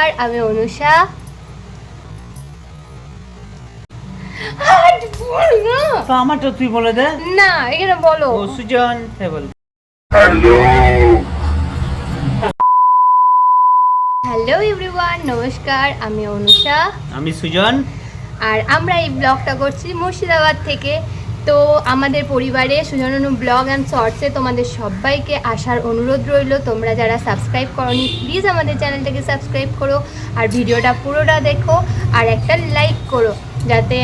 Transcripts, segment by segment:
নমস্কার, আমি অনুষা। আমারটা তুই বলে দে না, এখানে বলো। ও সুজন বল। হ্যালো এভরিওয়ান, নমস্কার, আমি অনুষা। আমি সুজন। আর আমরা এই ব্লগটা করছি মুর্শিদাবাদ থেকে। তো আমাদের পরিবারে সুজননু ব্লগ অ্যান্ড শর্টসে তোমাদের সবাইকে আসার অনুরোধ রইল। তোমরা যারা সাবস্ক্রাইব করোনি প্লিজ আমাদের চ্যানেলটাকে সাবস্ক্রাইব করো, আর ভিডিওটা পুরোটা দেখো, আর একটা লাইক করো যাতে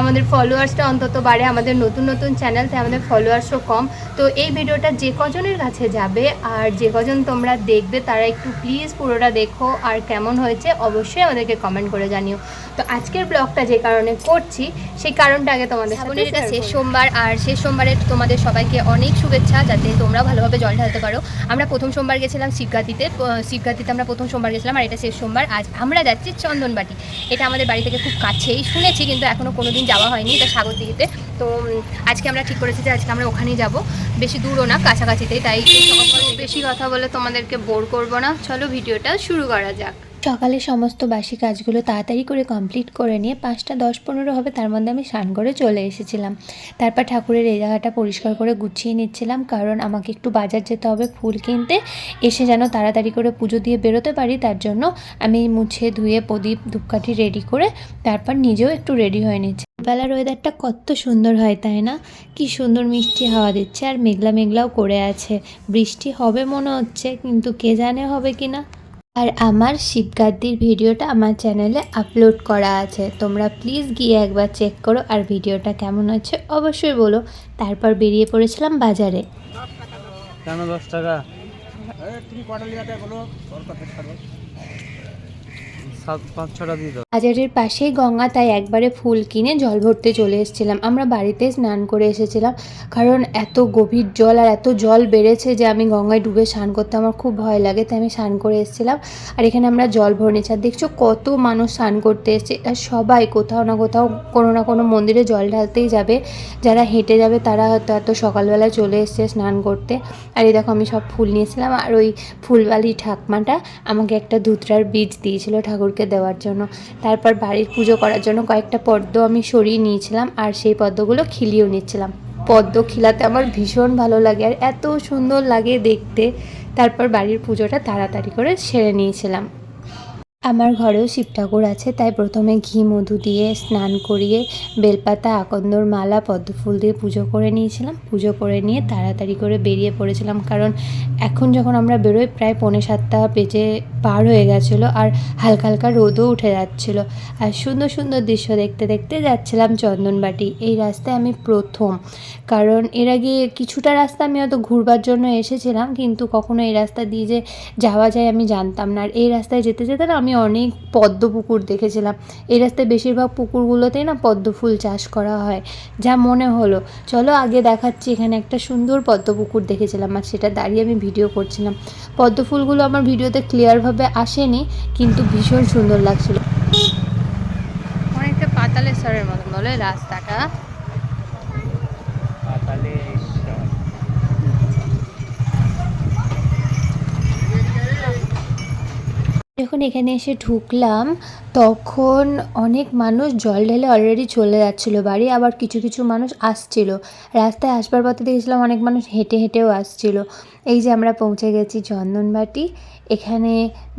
আমাদের ফলোয়ার্সটা অন্তত বাড়ে। আমাদের নতুন নতুন চ্যানেল, তাই আমাদের ফলোয়ার্সও কম। তো এই ভিডিওটা যে কজনের কাছে যাবে আর যে কজন তোমরা দেখবে তারা একটু প্লিজ পুরোটা দেখো, আর কেমন হয়েছে অবশ্যই আমাদেরকে কমেন্ট করে জানিও। তো আজকের ব্লগটা যে কারণে করছি সেই কারণটা আগে তোমাদের সামনে। এটা শেষ সোমবার, আর শেষ সোমবারে তোমাদের সবাইকে অনেক শুভেচ্ছা, যাতে তোমরা ভালোভাবে জল ঢালতে পারো। আমরা প্রথম সোমবার গেছিলাম শিবগাতিতে আমরা প্রথম সোমবার গেছিলাম, আর এটা শেষ সোমবার। আজ আমরা যাচ্ছি চন্দনবাটি। এটা আমাদের বাড়ি থেকে খুব কাছেই, শুনেছি কিন্তু এখনও কোনোদিন যাওয়া হয়নি। এটা সাগরদিঘিতে। তো আজকে আমরা ঠিক করেছি যে আজকে আমরা ওখানেই যাব, বেশি দূরও না, কাছাকাছিতেই। তাই বেশি কথা বলে তোমাদেরকে বোর করব না, চলো ভিডিওটা শুরু করা যাক। সকালে সমস্ত বাসি কাজগুলো তাড়াতাড়ি করে কমপ্লিট করে নিয়ে 5টা 10-15 হবে, তার মধ্যে আমি স্নান করে চলে এসেছিলাম। তারপর ঠাকুরের এই জায়গাটা পরিষ্কার করে গুছিয়ে নিচ্ছিলাম, কারণ আমাকে একটু বাজার যেতে হবে ফুল কিনতে। এসে যেন তাড়াতাড়ি করে পুজো দিয়ে বেরোতে পারি, তার জন্য আমি মুছে ধুয়ে প্রদীপ ধূপকাঠি রেডি করে তারপর নিজেও একটু রেডি হয়ে নিচ্ছি। বেলার ওয়েদারটা কত সুন্দর হয় তাই না? কি সুন্দর মিষ্টি হাওয়া দিচ্ছে, আর মেঘলা মেঘলাও করে আছে। বৃষ্টি হবে মনে হচ্ছে, কিন্তু কে জানে হবে কি না। আর আমার শিবগাদ্দির ভিডিওটা আমার চ্যানেলে আপলোড করা আছে, তোমরা প্লিজ গিয়ে একবার চেক করো। আর ভিডিওটা কেমন হচ্ছে অবশ্যই বলো। তারপর বেরিয়ে পড়েছিলাম বাজারে। কেন 10 টাকা? বাজারের পাশেই গঙ্গা, তাই একবারে ফুল কিনে জল ভরতে চলে এসেছিলাম। আমরা বাড়িতে স্নান করে এসেছিলাম, কারণ এত গভীর জল আর এত জল বেড়েছে যে আমি গঙ্গায় ডুবে স্নান করতে আমার খুব ভয় লাগে, তাই আমি স্নান করে এসেছিলাম। আর এখানে আমরা জল ভরে নিচ্ছি, আর দেখছো কত মানুষ স্নান করতে এসেছে। আর সবাই কোথাও না কোথাও কোনো না কোনো মন্দিরে জল ঢালতেই যাবে। যারা হেঁটে যাবে তারা হয়তো এত সকালবেলা চলে এসছে স্নান করতে। আর এই দেখো আমি সব ফুল নিয়েছিলাম, আর ওই ফুলবালি ঠাকমাটা আমাকে একটা ধুতরার বীজ দিয়েছিল ঠাকুরকে দেওয়ার জন্য। তারপর বাড়ির পুজো করার জন্য কয়েকটা পদ্ম আমি সরিয়ে নিয়েছিলাম, আর সেই পদ্মগুলো খিলিয়েও নিচ্ছিলাম। পদ্ম খিলাতে আমার ভীষণ ভালো লাগে, আর এত সুন্দর লাগে দেখতে। তারপর বাড়ির পুজোটা তাড়াতাড়ি করে সেরে নিয়েছিলাম। আমার ঘরেও শিব ঠাকুর আছে, তাই প্রথমে ঘি মধু দিয়ে স্নান করিয়ে বেলপাতা আকন্দর মালা পদ্মফুল দিয়ে পুজো করে নিয়েছিলাম। পুজো করে নিয়ে তাড়াতাড়ি করে বেরিয়ে পড়েছিলাম, কারণ এখন যখন আমরা বেরোই প্রায় 6:45 বেজে পার হয়ে গেছিলো, আর হালকা হালকা রোদও উঠে যাচ্ছিলো। আর সুন্দর সুন্দর দৃশ্য দেখতে দেখতে যাচ্ছিলাম চন্দনবাটি। এই রাস্তায় আমি প্রথম, কারণ এর আগে কিছুটা রাস্তা আমি হয়তো ঘুরবার জন্য এসেছিলাম, কিন্তু কখনো এই রাস্তা দিয়ে যে যাওয়া যায় আমি জানতাম না। আর এই রাস্তায় যেতে যেতে না আমি অনেক পদ্ম পুকুর দেখেছিলাম। এই রাস্তায় বেশিরভাগ পুকুরগুলোতেই না পদ্ম ফুল চাষ করা হয়, যা মনে হলো। চলো আগে দেখাচ্ছি। এখানে একটা সুন্দর পদ্ম পুকুর দেখেছিলাম, আর সেটা দাঁড়িয়ে আমি ভিডিও করছিলাম। পদ্ম ফুলগুলো আমার ভিডিওতে ক্লিয়ারভাবে আসেনি, কিন্তু ভীষণ সুন্দর লাগছিল। অনেকটা পাতালেশ্বরের মতন বলে রাস্তাটা। যখন এখানে এসে ঢুকলাম তখন অনেক মানুষ জল ঢেলে অলরেডি চলে যাচ্ছিলো বাড়ি, আবার কিছু কিছু মানুষ আসছিল। রাস্তায় আসবার পথে দেখেছিলাম অনেক মানুষ হেঁটে হেঁটেও আসছিল। এই যে আমরা পৌঁছে গেছি চন্দনবাটি। এখানে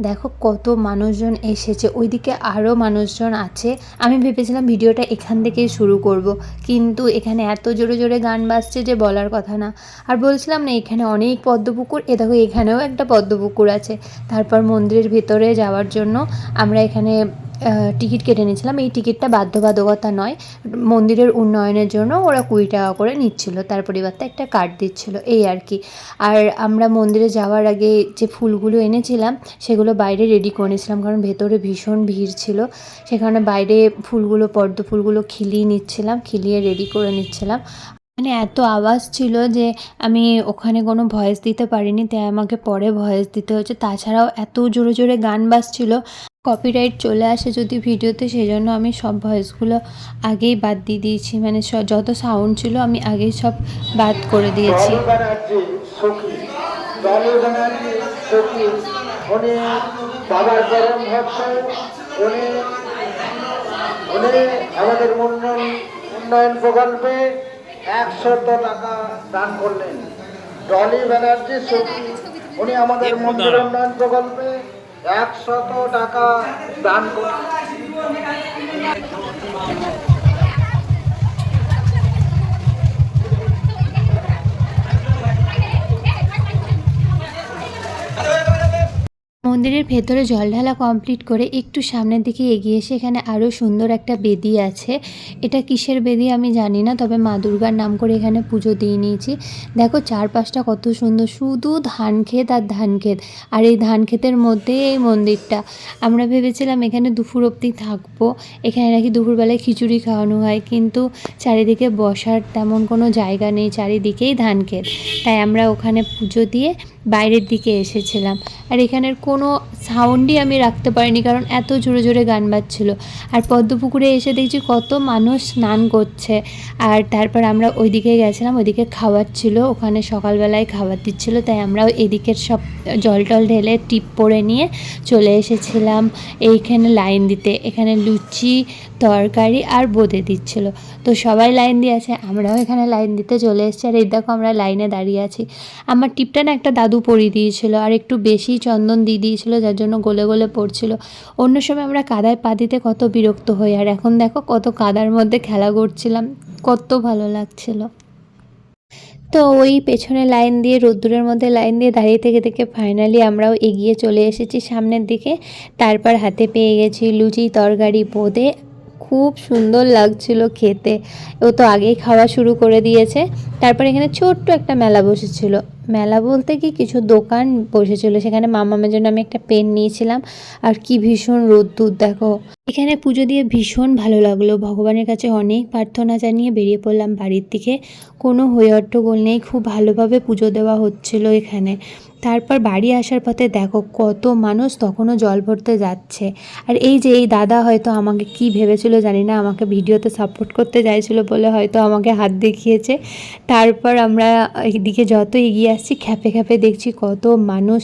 দেখো কত মানুষজন এসেছে, ওইদিকে আরও মানুষজন আছে। আমি ভেবেছিলাম ভিডিওটা এখান থেকেই শুরু করব, কিন্তু এখানে এত জোরে জোরে গান বাজছে যে বলার কথা না। আর বলছিলাম না এখানে অনেক পদ্মপুকুর, এ দেখো এখানেও একটা পদ্মপুকুর আছে। তারপর মন্দিরের ভেতরে যাওয়ার জন্য আমরা এখানে টিকিট কেটে নিয়েছিলাম। এই টিকিটটা বাধ্যবাধকতা নয়, মন্দিরের উন্নয়নের জন্য ওরা 20 টাকা করে নিচ্ছিল, তার পরিবর্তে একটা কার্ড দিচ্ছিল, এই আর কি। আর আমরা মন্দিরে যাওয়ার আগে যে ফুলগুলো এনেছিলাম সেগুলো বাইরে রেডি করে নিয়েছিলাম, কারণ ভেতরে ভীষণ ভিড় ছিল। সেখানে বাইরে ফুলগুলো পদ্ম ফুলগুলো খিলিয়ে নিচ্ছিলাম, খিলিয়ে রেডি করে নিচ্ছিলাম। মানে এত আওয়াজ ছিল যে আমি ওখানে কোনো ভয়েস দিতে পারিনি, তাই আমাকে পরে ভয়েস দিতে হচ্ছে। তাছাড়াও এত জোরে জোরে গান বাজছিল, কপিরাইট চলে আসে যদি ভিডিওতে, সেই জন্য আমি সব ভয়েসগুলো আগেই বাদ দিয়ে দিয়েছি। মানে যত সাউন্ড ছিল আমি আগেই সব বাদ করে দিয়েছি। বাবার চরম ভক্ত। উনি উনি আমাদের উন্নয়ন প্রকল্পে 100 টাকা দান করলেন। ডলি ব্যানার্জি সুখী, উনি আমাদের মন্দির উন্নয়ন প্রকল্পে 100 টাকা দান করলেন। মন্দিরের ভেতরে জল ঢালা কমপ্লিট করে একটু সামনের দিকে এগিয়ে এসে এখানে আরও সুন্দর একটা বেদি আছে। এটা কিসের বেদি আমি জানি না, তবে মা দুর্গার নাম করে এখানে পুজো দিয়ে নিয়েছি। দেখো চারপাশটা কত সুন্দর, শুধু ধান ক্ষেত আর ধান ক্ষেত, আর এই ধান ক্ষেতের মধ্যে এই মন্দিরটা। আমরা ভেবেছিলাম এখানে দুপুর অবধি থাকবো, এখানে নাকি দুপুরবেলায় খিচুড়ি খাওয়ানো হয়, কিন্তু চারিদিকে বসার তেমন কোনো জায়গা নেই, চারিদিকেই ধান ক্ষেত। তাই আমরা ওখানে পুজো দিয়ে বাইরের দিকে এসেছিলাম। আর এখানের কোনো সাউন্ডই আমি রাখতে পারিনি, কারণ এত জোরে জোরে গান বাজছিল। আর পদ্মপুকুরে এসে দেখছি কত মানুষ স্নান করছে। আর তারপর আমরা ওইদিকে গেছিলাম, ওইদিকে খাবার ছিল, ওখানে সকালবেলায় খাবার দিচ্ছিলো, তাই আমরাও এদিকের সব জল টল ঢেলে টিপ পরে নিয়ে চলে এসেছিলাম এইখানে লাইন দিতে। এখানে লুচি, তরকারি আর বোঁদে দিচ্ছিল, তো সবাই লাইন দিয়ে আছে, আমরাও এখানে লাইন দিতে চলে এসেছি। আর এই দেখো আমরা লাইনে দাঁড়িয়ে আছি। আমার টিপটা না একটা দাদু পরিয়ে দিয়েছিল, আর একটু বেশি চন্দন দিয়ে দিয়েছিল, যার জন্য গলে গলে পড়ছিল। অন্য সময় আমরা কাদায় পা দিতে কত বিরক্ত হই, আর এখন দেখো কত কাদার মধ্যে খেলা করছিলাম, কত ভালো লাগছিল। তো ওই পেছনে লাইন দিয়ে, রোদ্দুরের মধ্যে লাইন দিয়ে দাঁড়িয়ে থেকে থেকে ফাইনালি আমরাও এগিয়ে চলে এসেছি সামনের দিকে। তারপর হাতে পেয়ে গেছি লুচি, তরকারি, বোঁদে। খুব সুন্দর লাগছিল খেতে। ও তো আগেই খাওয়া শুরু করে দিয়েছে। তারপর এখানে ছোট্ট একটা মেলা বসেছিল, মেলা বলতে কি কিছু দোকান বসেছিল, সেখানে মামামের জন্য আমি একটা পেন নিয়েছিলাম। আর কি ভীষণ রোদ্দুর দেখো। এখানে পুজো দিয়ে ভীষণ ভালো লাগলো, ভগবানের কাছে অনেক প্রার্থনা জানিয়ে বেরিয়ে পড়লাম বাড়ির দিকে। কোনো হইহট্টগোল নেই, খুব ভালোভাবে পুজো দেওয়া হচ্ছিল এখানে। তারপর বাড়ি আসার পথে দেখো কত মানুষ তখনও জল ভরতে যাচ্ছে। আর এই যে এই দাদা হয়তো আমাকে কি ভেবেছিল জানি না, আমাকে ভিডিওতে সাপোর্ট করতে চাইছিল বলে হয়তো আমাকে হাত দেখিয়েছে। তারপর আমরা এদিকে যত এগিয়ে আসছি খ্যাপে খ্যাপে দেখছি কত মানুষ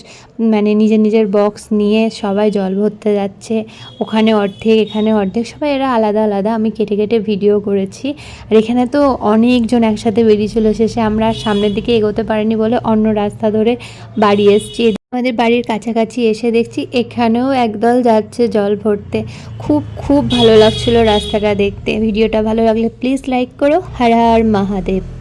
মানে নিজের নিজের বক্স নিয়ে সবাই জল ভরতে যাচ্ছে। ওখানে অর্ধেক, এখানে অর্ধেক, সবাই এরা আলাদা আলাদা, আমি কেটে কেটে ভিডিও করেছি। আর এখানে তো অনেকজন একসাথে বেরিয়েছিল, শেষে আমরা সামনের দিকে এগোতে পারিনি বলে অন্য রাস্তা ধরে বাড়ি এসছি। আমাদের বাড়ির কাছাকাছি এসে দেখছি এখানেও একদল যাচ্ছে জল ভরতে। খুব খুব ভালো লাগছিল রাস্তাটা দেখতে। ভিডিওটা ভালো লাগলে প্লিজ লাইক করো। হর হর মহাদেব।